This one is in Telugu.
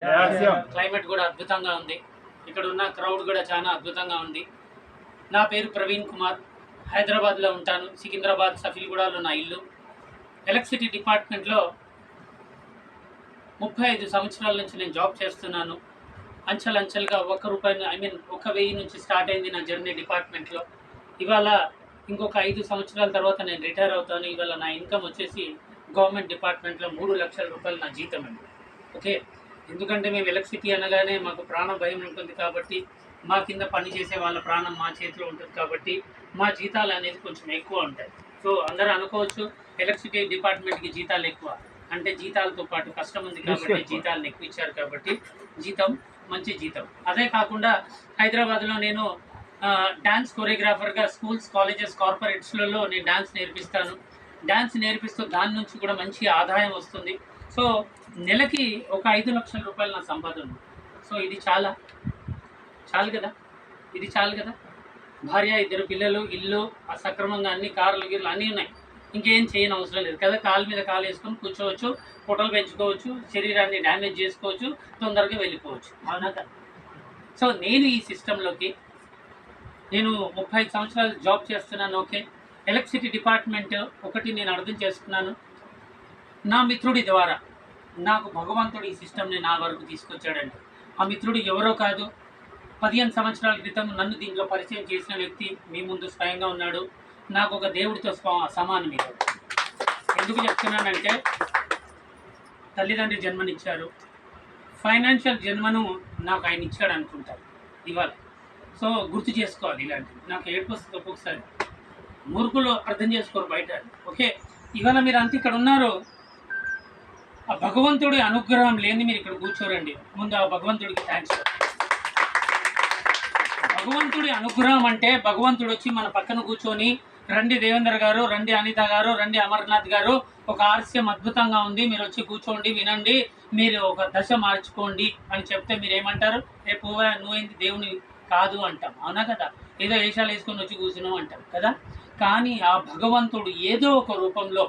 క్లైమేట్ కూడా అద్భుతంగా ఉంది. ఇక్కడ ఉన్న క్రౌడ్ కూడా చాలా అద్భుతంగా ఉంది. నా పేరు ప్రవీణ్ కుమార్. హైదరాబాద్లో ఉంటాను. సికింద్రాబాద్ సఫీల్గూడలో నా ఇల్లు. ఎలక్ట్రిసిటీ డిపార్ట్మెంట్లో 35 సంవత్సరాల నుంచి నేను జాబ్ చేస్తున్నాను. అంచెలంచెలుగా ₹1 నుంచి స్టార్ట్ అయింది నా జర్నీ డిపార్ట్మెంట్లో. ఇవాళ ఇంకొక 5 సంవత్సరాల తర్వాత నేను రిటైర్ అవుతాను. ఇవాళ నా ఇన్కమ్ వచ్చేసి గవర్నమెంట్ డిపార్ట్మెంట్లో ₹3,00,000 నా జీతం అండి. ఓకే, ఎందుకంటే మేము ఎలక్ట్రిసిటీ అనగానే మాకు ప్రాణ భయం ఉంటుంది కాబట్టి, మా కింద పనిచేసే వాళ్ళ ప్రాణం మా చేతిలో ఉంటుంది కాబట్టి మా జీతాలు అనేది కొంచెం ఎక్కువ ఉంటాయి. సో అందరూ అనుకోవచ్చు ఎలక్ట్రిసిటీ డిపార్ట్మెంట్కి జీతాలు ఎక్కువ అంటే, జీతాలతో పాటు కష్టం ఉంది కాబట్టి జీతాలను ఎక్కువ ఇచ్చారు కాబట్టి జీతం మంచి జీతం. అదే కాకుండా హైదరాబాద్లో నేను డ్యాన్స్ కొరియోగ్రాఫర్గా స్కూల్స్, కాలేజెస్, కార్పొరేట్స్లలో నేను డ్యాన్స్ నేర్పిస్తాను. డ్యాన్స్ నేర్పిస్తూ దాని నుంచి కూడా మంచి ఆదాయం వస్తుంది. సో నెలకి ఒక ₹5,00,000 నా సంపాదన. సో ఇది చాలు కదా, ఇది చాలు కదా. భార్య, 2 పిల్లలు, ఇల్లు సక్రమంగా అన్ని కార్లు గిర్లు అన్నీ ఉన్నాయి. ఇంకేం చేయని అవసరం లేదు కదా. కాలు మీద కాలు వేసుకొని కూర్చోవచ్చు, పొట్టలు పెంచుకోవచ్చు, శరీరాన్ని డ్యామేజ్ చేసుకోవచ్చు, తొందరగా వెళ్ళిపోవచ్చు. అవునా కదా. సో నేను ఈ సిస్టంలోకి 35 సంవత్సరాలు జాబ్ చేస్తున్నాను. ఓకే, ఎలక్ట్రిసిటీ డిపార్ట్మెంట్ ఒకటి నేను అర్థం చేసుకున్నాను. నా మిత్రుడి ద్వారా నాకు భగవంతుడు ఈ సిస్టమ్ని నా వరకు తీసుకొచ్చాడండి. ఆ మిత్రుడు ఎవరో కాదు, 15 సంవత్సరాల క్రితం నన్ను దీంట్లో పరిచయం చేసిన వ్యక్తి మీ ముందు స్వయంగా ఉన్నాడు. నాకు ఒక దేవుడితో సమానం. ఇది ఎందుకు చెప్తున్నానంటే, తల్లిదండ్రి జన్మనిచ్చారు, ఫైనాన్షియల్ జన్మను నాకు ఆయన ఇచ్చాడు అనుకుంటారు ఇవాళ. సో గుర్తు చేసుకోవాలి. ఇలాంటివి నాకు ఏడుపు వస్తుంది ఒక్కొక్కసారి. మూర్ఖులు అర్థం చేసుకోరు బయట. ఓకే, ఇవాళ మీరు అంతా ఇక్కడ ఉన్నారు, ఆ భగవంతుడి అనుగ్రహం లేని మీరు ఇక్కడ కూర్చోరండి. ముందు ఆ భగవంతుడికి థ్యాంక్స్. భగవంతుడి అనుగ్రహం అంటే భగవంతుడు వచ్చి మన పక్కన కూర్చొని, రండి దేవేందర్ గారు, రండి అనిత గారు, రండి అమర్నాథ్ గారు, ఒక ఆర్స్యం అద్భుతంగా ఉంది, మీరు వచ్చి కూర్చోండి, వినండి, మీరు ఒక దశ మార్చుకోండి అని చెప్తే మీరు ఏమంటారు? పువ్వా నువ్వేంటి దేవుని కాదు అంటాం. అవునా కదా. ఏదో వేషాలు వేసుకొని వచ్చి కూర్చున్నాం అంటాం కదా. కానీ ఆ భగవంతుడు ఏదో ఒక రూపంలో